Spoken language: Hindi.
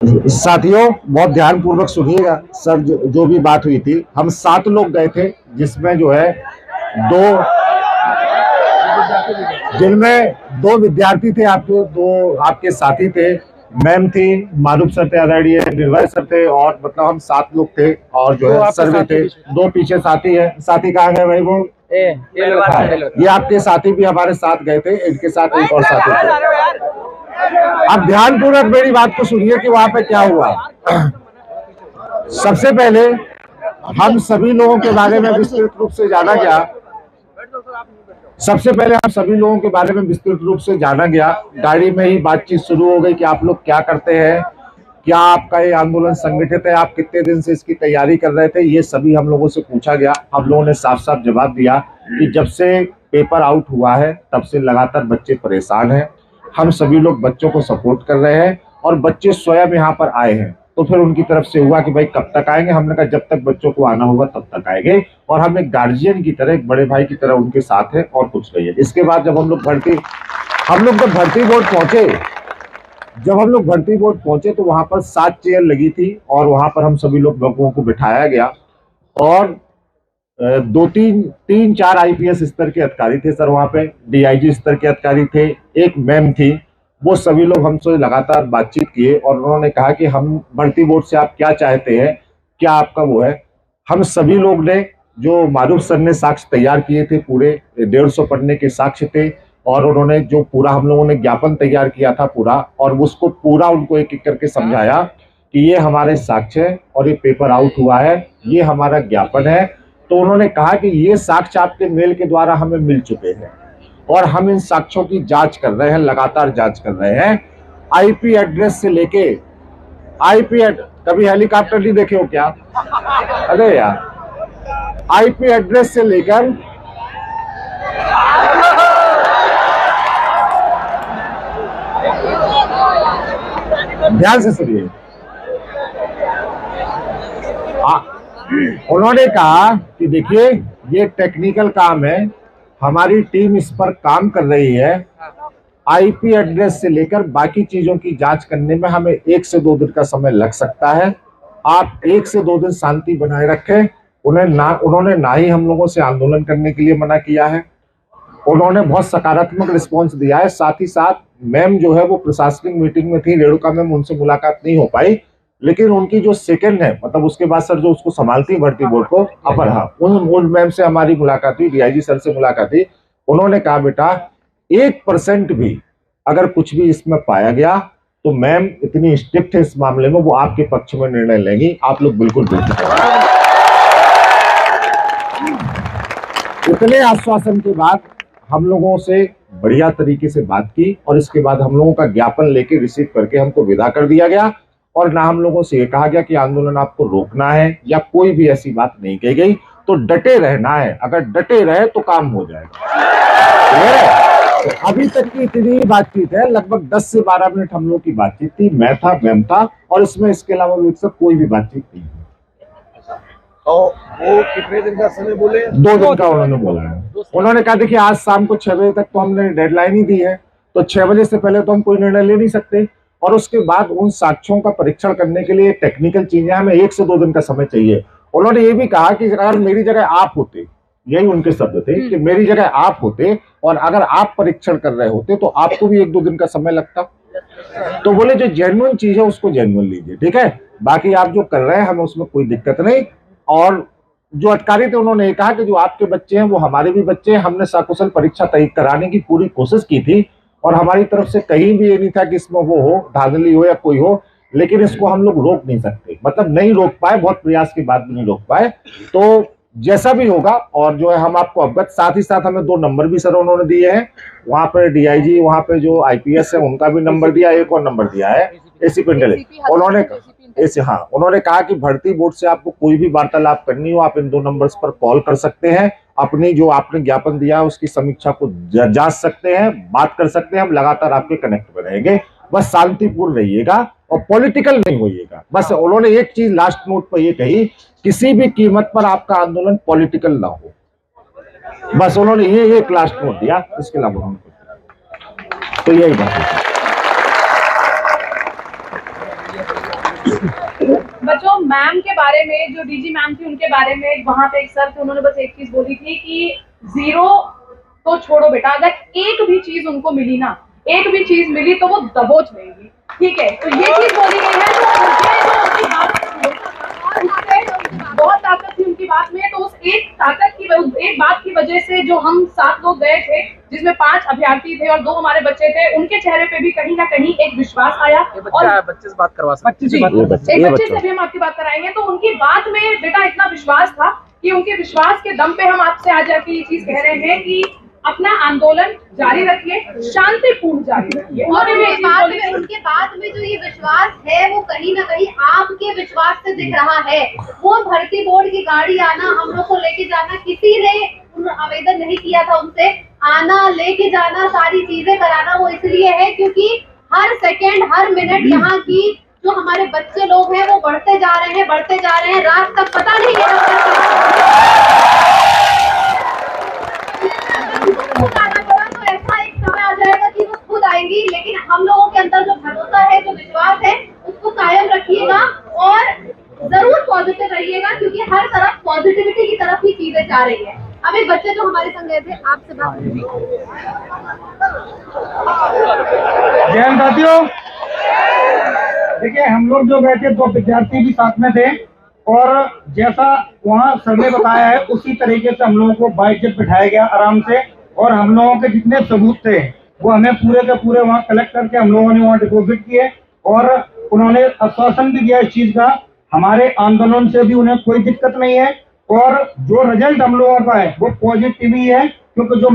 साथियों बहुत ध्यान पूर्वक सुनिएगा। सर जो भी बात हुई थी, हम 7 लोग गए थे, जिसमें जो है दो जिनमें 2 विद्यार्थी थे, आपके 2 आपके साथी थे। मैम थी, मारूफ सर थे, आदरणीय निर्भय सर थे, और मतलब हम 7 लोग थे। और जो है सर्वे थे, 2 पीछे साथी है। साथी कहाँ गए भाई? वो ये आपके साथी भी हमारे साथ गए थे, इनके साथ एक और साथी थे। अब ध्यान पूर्वक मेरी बात को सुनिए कि वहां पे क्या हुआ। सबसे पहले हम सभी लोगों के बारे में विस्तृत रूप से जाना गया। गाड़ी में ही बातचीत शुरू हो गई कि आप लोग क्या करते हैं, क्या आपका ये आंदोलन संगठित है, आप कितने दिन से इसकी तैयारी कर रहे थे, ये सभी हम लोगों से पूछा गया। हम लोगों ने साफ साफ जवाब दिया कि जब से पेपर आउट हुआ है तब से लगातार बच्चे परेशान हैं। हम सभी लोग बच्चों को सपोर्ट कर रहे हैं और बच्चे स्वयं यहाँ पर आए हैं। तो फिर उनकी तरफ से हुआ कि भाई कब तक आएंगे। हमने कहा जब तक बच्चों को आना होगा तब तक आएंगे, और हम एक गार्जियन की तरह, एक बड़े भाई की तरह उनके साथ है, और कुछ नहीं है। इसके बाद जब हम लोग भर्ती बोर्ड पहुंचे तो वहां पर 7 चेयर लगी थी, और वहां पर हम सभी लोगों को बिठाया गया। और 3-4 आईपीएस स्तर के अधिकारी थे सर, वहां पे डीआईजी स्तर के अधिकारी थे, एक मैम थी। वो सभी लोग हमसे लगातार बातचीत किए और उन्होंने कहा कि हम भर्ती बोर्ड से आप क्या चाहते हैं, क्या आपका वो है। हम सभी लोग ने, जो मारूफ सर ने साक्ष्य तैयार किए थे, पूरे 150 पन्ने के साक्ष्य थे, और उन्होंने जो पूरा हम लोगों ने ज्ञापन तैयार किया था पूरा, और उसको पूरा उनको एक एक करके समझाया कि ये हमारे साक्ष्य है और ये पेपर आउट हुआ है, ये हमारा ज्ञापन है। तो उन्होंने कहा कि ये साक्ष्य आपके मेल के द्वारा हमें मिल चुके हैं और हम इन साक्ष्यों की जांच कर रहे हैं, लगातार जांच कर रहे हैं। आईपी एड्रेस से लेके कभी हेलीकॉप्टर नहीं देखे हो क्या? अरे यार, आईपी एड्रेस से लेकर ध्यान से सुनिए। उन्होंने कहा कि देखिए ये टेक्निकल काम है, हमारी टीम इस पर काम कर रही है। आईपी एड्रेस से लेकर बाकी चीजों की जांच करने में हमें 1 से 2 दिन का समय लग सकता है। आप 1 से 2 दिन शांति बनाए रखें। उन्होंने ना ही हम लोगों से आंदोलन करने के लिए मना किया है, उन्होंने बहुत सकारात्मक रिस्पॉन्स दिया है। साथ ही साथ मैम जो है वो प्रशासनिक मीटिंग में थी, रेणुका मैम, उनसे मुलाकात नहीं हो पाई, लेकिन उनकी जो सेकंड है, मतलब उसके बाद सर जो उसको संभालती है भर्ती बोर्ड को, अपर, हाँ, उन मैम से हमारी मुलाकात हुई, डीआईजी सर से मुलाकात हुई। उन्होंने कहा बेटा 1% भी अगर कुछ भी इसमें पाया गया तो मैम इतनी स्ट्रिक्ट है इस मामले में, वो आपके पक्ष में निर्णय लेंगी, आप लोग बिल्कुल इतने आश्वासन के बाद हम लोगों से बढ़िया तरीके से बात की, और इसके बाद हम लोगों का ज्ञापन लेके रिसीव करके हमको विदा कर दिया गया। और ना हम लोगों से ये कहा गया कि आंदोलन आपको रोकना है, या कोई भी ऐसी बात नहीं कही गई। तो डटे रहना है, अगर डटे रहे तो काम हो जाएगा। तो अभी तक की इतनी बातचीत है, लगभग 10 से 12 मिनट हम लोग की बातचीत थी, मैं था, मैम था, और इसमें इसके अलावा कोई भी बातचीत नहीं है। तो वो कितने दिन का समय बोले? 2 दिन का उन्होंने बोला है। उन्होंने कहा देखिए आज शाम को 6 बजे तक तो हमने डेडलाइन ही दी है, तो 6 बजे से पहले तो हम कोई निर्णय ले नहीं सकते, और उसके बाद उन साक्ष्यों का परीक्षण करने के लिए टेक्निकल चीजें हमें 1 से 2 दिन का समय चाहिए। उन्होंने ये भी कहा कि अगर मेरी जगह आप होते, यही उनके शब्द थे कि मेरी जगह आप होते और अगर आप परीक्षण कर रहे होते तो आपको भी 1-2 दिन का समय लगता। तो बोले जो जेन्युइन चीज है उसको जेन्युइन लीजिए, ठीक है, बाकी आप जो कर रहे हैं हमें उसमें कोई दिक्कत नहीं। और जो अधिकारी थे उन्होंने कहा कि जो आपके बच्चे हैं वो हमारे भी बच्चे हैं, हमने सकुशल परीक्षा तय कराने की पूरी कोशिश की थी, और हमारी तरफ से कहीं भी ये नहीं था कि इसमें वो हो, धांधली हो या कोई हो, लेकिन इसको हम लोग रोक नहीं सकते, मतलब नहीं रोक पाए, बहुत प्रयास के बाद भी नहीं रोक पाए। तो जैसा भी होगा, और जो है हम आपको अवगत, साथ ही साथ हमें 2 नंबर भी सर उन्होंने दिए हैं, वहां पर डीआईजी, वहां पे जो आईपीएस है उनका भी नंबर दिया, एक और नंबर दिया है एसीपी इंटेलिजेंस। उन्होंने कहा कि भर्ती बोर्ड से आपको कोई भी वार्तालाप करनी हो, आप इन 2 नंबर्स पर कॉल कर सकते हैं, अपनी जो आपने ज्ञापन दिया है उसकी समीक्षा को जांच सकते हैं, बात कर सकते हैं, हम लगातार आपके कनेक्ट में रहेंगे। बस शांतिपूर्ण रहिएगा और पॉलिटिकल नहीं होइएगा। बस उन्होंने एक चीज लास्ट नोट पर ये कही, किसी भी कीमत पर आपका आंदोलन पॉलिटिकल ना हो, बस उन्होंने ये एक लास्ट नोट दिया, इसके अलावा तो यही बात है। बच्चों, मैम के बारे में, जो डीजी मैम थी उनके बारे में, वहां पे एक सर थे, उन्होंने बस एक चीज बोली थी कि 0 तो छोड़ो बेटा, अगर एक भी चीज उनको मिली ना, एक भी चीज मिली तो वो दबोच लेंगी, ठीक है। तो ये चीज बोली गई है। तो मुझे जो उनकी बात बहुत ताकत थी उनकी बात में, तो उस एक ताकत की, एक बात की वजह से जो हम 7 लोग गए थे, जिसमें 5 अभ्यर्थी थे और 2 हमारे बच्चे थे, उनके चेहरे पे भी कहीं ना कहीं एक विश्वास आया। और बच्चे से बात करवा सकते एक बच्चे से भी हम आपकी बात कराएंगे। तो उनकी बात में बेटा इतना विश्वास था कि उनके विश्वास के दम पे हम आपसे आज आके ये चीज कह रहे हैं कि अपना आंदोलन जारी रखिए, शांतिपूर्ण जारी रखिए। और उनके बाद में जो ये विश्वास है वो कहीं ना कहीं आपके विश्वास से दिख रहा है। वो भर्ती बोर्ड की गाड़ी आना, हम लोग को लेके जाना, किसी ने आवेदन नहीं किया था उनसे, आना लेके जाना, सारी चीजें कराना वो इसलिए है क्योंकि हर सेकेंड हर मिनट यहाँ की जो हमारे बच्चे लोग हैं वो बढ़ते जा रहे हैं, रात तक पता नहीं तो ऐसा एक समय आ जाएगा कि वो खुद आएंगी। लेकिन हम लोगों के अंदर जो भरोसा है, जो विश्वास है, उसको कायम रखिएगा और जरूर पॉजिटिव रहिएगा क्योंकि हर तरफ पॉजिटिविटी की तरफ ही चीजें जा रही है। अब एक बच्चे जो हमारे संग गए थे, आपसे बात जैन साथियों, देखिए हम लोग जो गए थे 2 विद्यार्थी भी साथ में थे और जैसा वहाँ सर ने बताया है उसी तरीके से हम लोगों को बाइक से बिठाया गया आराम से, और हम लोगों के जितने सबूत थे वो हमें पूरे के पूरे वहाँ कलेक्ट करके हम लोगों ने वहाँ डिपोजिट किए और उन्होंने आश्वासन भी दिया इस चीज का, हमारे आंदोलन से भी उन्हें कोई दिक्कत नहीं है और जो रिजल्ट हम लोगों का है वो पॉजिटिव ही है क्योंकि जो